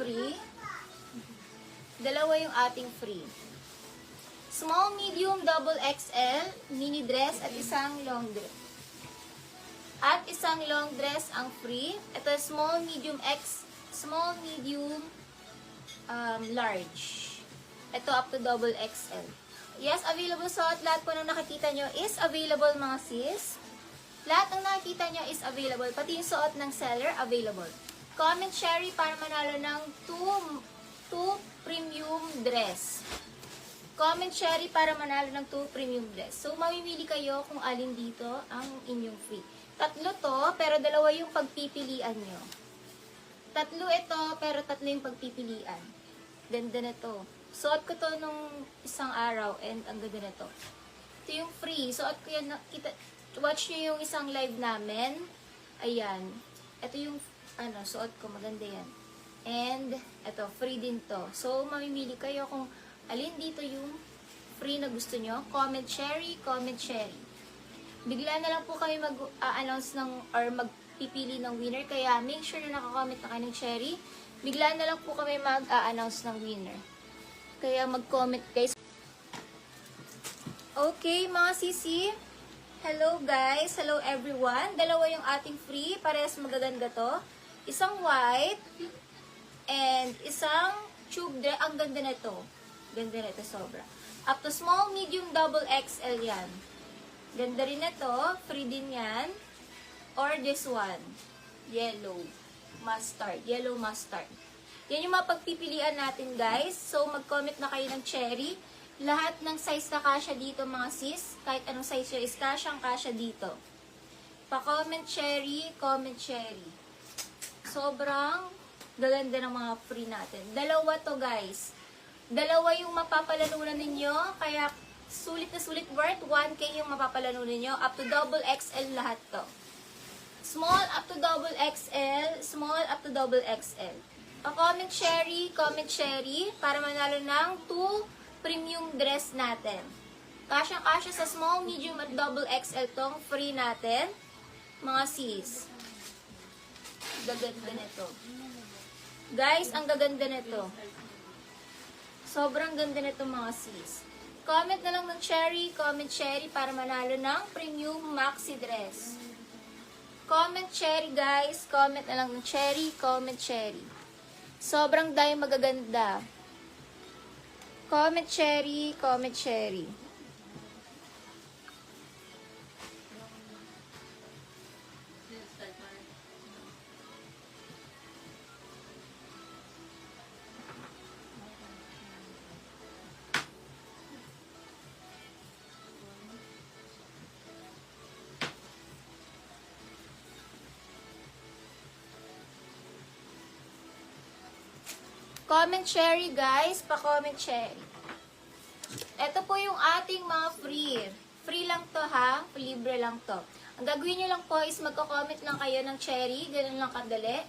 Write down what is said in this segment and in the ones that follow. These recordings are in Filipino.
free. Dalawa yung ating free. Small, medium, double XL, mini dress at isang long dress. At isang long dress ang free. Ito small, medium, large. Ito up to double XL. Yes, available suot. Lahat po ng nakikita nyo is available mga sis. Lahat ng nakikita nyo is available. Pati yung suot ng seller, available. Comment Sherry para manalo ng 2 premium dress. Comment Sherry para manalo ng 2 premium dress. So, mamimili kayo kung alin dito ang inyong free. Tatlo to, pero dalawa yung pagpipilian nyo. Tatlo ito, pero tatlo yung pagpipilian. Ganda na to. Suot ko to nung isang araw and ang ganda na to. Ito yung free. Suot ko yan. Watch nyo yung isang live namin. Ayan. Ito yung suot ko. Maganda yan. And, ito, free din to. So, mamimili kayo kung alin dito yung free na gusto nyo. Comment Sherry, comment Sherry. Bigla na lang po kami mag-announce or magpipili ng winner. Kaya, make sure na nakakomment na kayo ng Sherry. Bigla na lang po kami mag-announce ng winner. Kaya, mag-comment guys. Okay, mga sisi. Hello guys. Hello everyone. Dalawa yung ating free. Parehas magaganda to. Isang white. And isang tube dress. Ang ganda na ito. Ganda na ito sobra. Up to small, medium, double XL yan. Ganda rin na ito. Free din yan. Or this one. Yellow. Mustard. Yellow mustard. Yan yung mga pagpipilian natin guys. So mag-comment na kayo ng cherry. Lahat ng size na kasya dito mga sis. Kahit anong size yun is kasyang-kasya dito. Pa-comment cherry. Comment cherry. Sobrang gaganda ng mga free natin. Dalawa to guys. Dalawa yung mapapalanunan ninyo. Kaya sulit na sulit, worth 1K yung mapapalanunan ninyo. Up to double XL lahat to. Small up to double XL. Small up to double XL. Comment Sherry para manalo ng 2 premium dress natin. Kasyang-kasya sa small, medium at double XL tong free natin. Mga sis. Gaganda nito. Guys, ang gaganda nito. Sobrang ganda nito mga sis. Comment na lang ng cherry, comment cherry para manalo ng premium maxi dress. Comment cherry guys, comment na lang ng cherry, comment cherry. Sobrang dahil magaganda. Comment cherry, comment cherry. Comment cherry guys, pa-comment cherry. Ito po yung ating mga free. Free lang to ha, libre lang to. Ang gagawin nyo lang po is magko-comment lang kayo ng cherry, ganun lang kadali.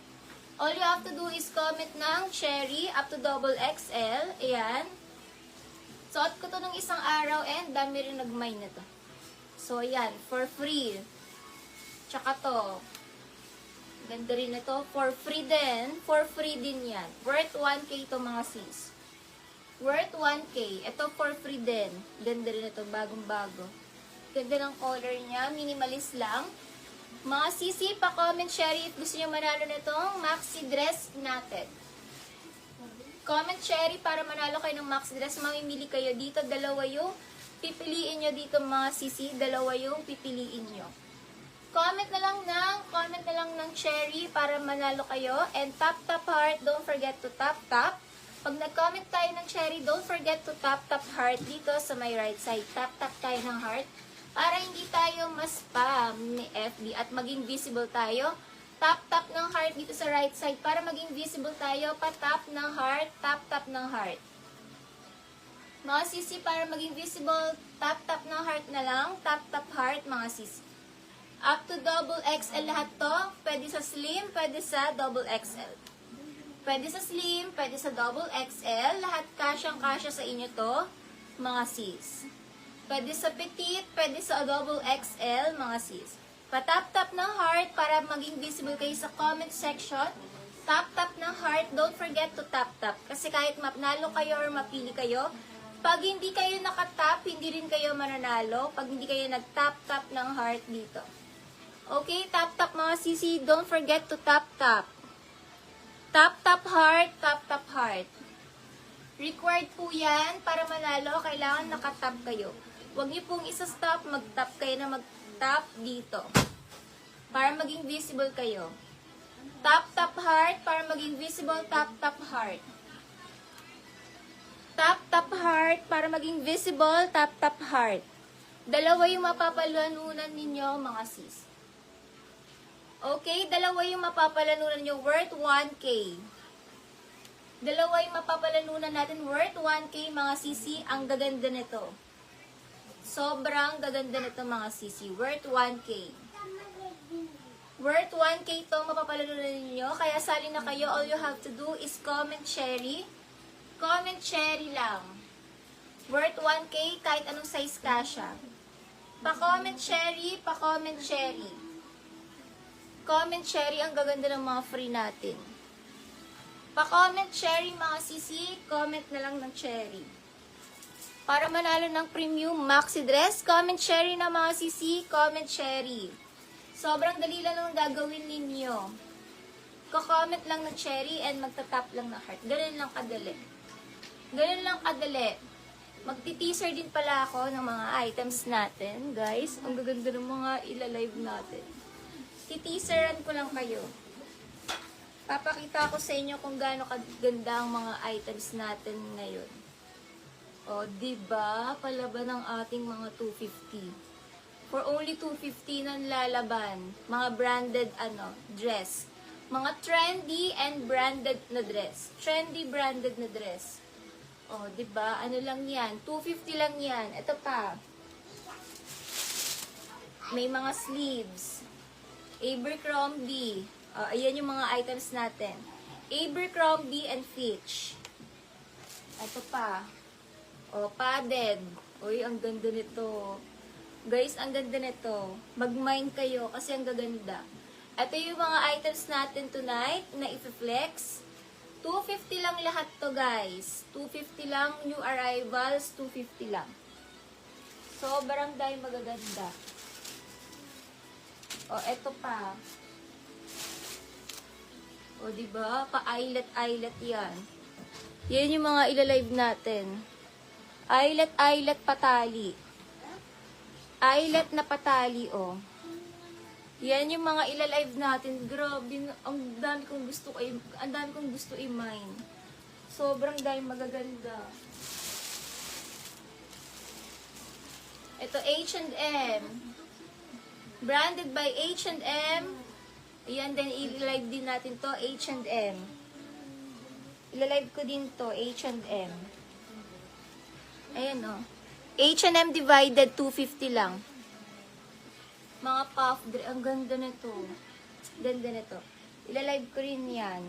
All you have to do is comment ng cherry up to double XL. Ayan. Suot ko to ng isang araw and dami rin nag-mine na to. So ayan, for free. Tsaka to. Ganda rin ito. For free din. For free din yan. Worth 1K ito mga sis. Worth 1K. Ito for free din. Ganda rin ito. Bagong-bago. Ganda ng color niya. Minimalist lang. Mga sisi, pa-comment cherry if gusto nyo manalo na itong maxi dress natin. Comment cherry para manalo kayo ng maxi dress. Mamimili kayo dito. Dalawa yung pipiliin nyo dito mga sisi. Dalawa yung pipiliin nyo. Comment na lang ng cherry para manalo kayo. And tap heart, don't forget to tap. Pag nag-comment tayo ng cherry, don't forget to tap heart dito sa my right side. Tap tayo ng heart para hindi tayo ma-spam ni FB at maging visible tayo. Tap ng heart dito sa right side para maging visible tayo. Pa-tap ng heart, tap ng heart. Mga sisi, para maging visible, tap ng heart na lang. Tap heart mga sisi. Up to double XL lahat to. Pwede sa slim, pwede sa double XL. Pwede sa slim, pwede sa double XL. Lahat kasyang-kasya sa inyo to, mga sis. Pwede sa petite, pwede sa double XL, mga sis. Patap ng heart para maging visible kayo sa comment section. Tap ng heart. Don't forget to tap. Kasi kahit manalo kayo or mapili kayo, pag hindi kayo nakatap, hindi rin kayo mananalo. Pag hindi kayo nag-tap ng heart dito. Okay, tap mga sisi. Don't forget to tap. Tap heart, tap heart. Required po yan para manalo. Kailangan nakatap kayo. Huwag niyo pong isa-stop, mag-tap kayo na mag-tap dito. Para maging visible kayo. Tap heart para maging visible. Tap heart. Tap heart para maging visible. Tap heart. Dalawa yung mapapalanunan ninyo, mga sis. Okay, dalawa yung mapapalanunan nyo worth 1K. Dalawa yung mapapalanunan natin worth 1K, mga sisi. Ang gaganda nito. Sobrang gaganda nito, mga sisi. Worth 1K. Worth 1K to mapapalanunan ninyo. Kaya sali na kayo. All you have to do is comment cherry. Comment cherry lang. Worth 1K kahit anong size ka siya. Pa-comment cherry, pa-comment cherry. Comment cherry, ang gaganda ng mga free natin. Pa-comment cherry, mga sisi. Comment na lang ng cherry. Para manalo ng premium maxi dress, comment cherry na, mga sisi. Comment cherry. Sobrang dali lang ang gagawin ninyo. Ko-comment lang ng cherry and magtatap lang ng heart. Ganun lang kadali. Ganun lang kadali. Magti-teaser din pala ako ng mga items natin, guys. Ang gaganda ng mga ilalive natin. Titeaseran ko lang kayo. Papakita ko sa inyo kung gaano kaganda ang mga items natin ngayon. O, diba? Palaban ng ating mga 250. For only 250 nang lalaban. Mga branded, dress. Mga trendy and branded na dress. Trendy, branded na dress. O, diba? Ano lang yan? 250 lang yan. Ito pa. May mga sleeves. Abercrombie. Ayan yung mga items natin. Abercrombie and Fitch. Ito pa. Padded. Uy, ang ganda nito. Guys, ang ganda nito. Mag-mine kayo kasi ang gaganda. Ito yung mga items natin tonight na i-flex. 250 lang lahat to, guys. 250 lang. New arrivals, 250 lang. Sobrang dahil magaganda. Eto pa. Diba? Pa-eyelet yan. Yan yung mga ilalive natin. Eyelet patali. Eyelet na patali, Yan yung mga ilalive natin. Grabe, ang dami kong gusto i-mine. Sobrang dahil magaganda. Ito, H&M. Branded by H&M. Ayan, then i-live din natin to, H&M. I-live ko din to, H&M. Ayan, H&M divided, 250 lang. Mga puff, ang ganda nito. Ganda nito. I-live ko rin yan.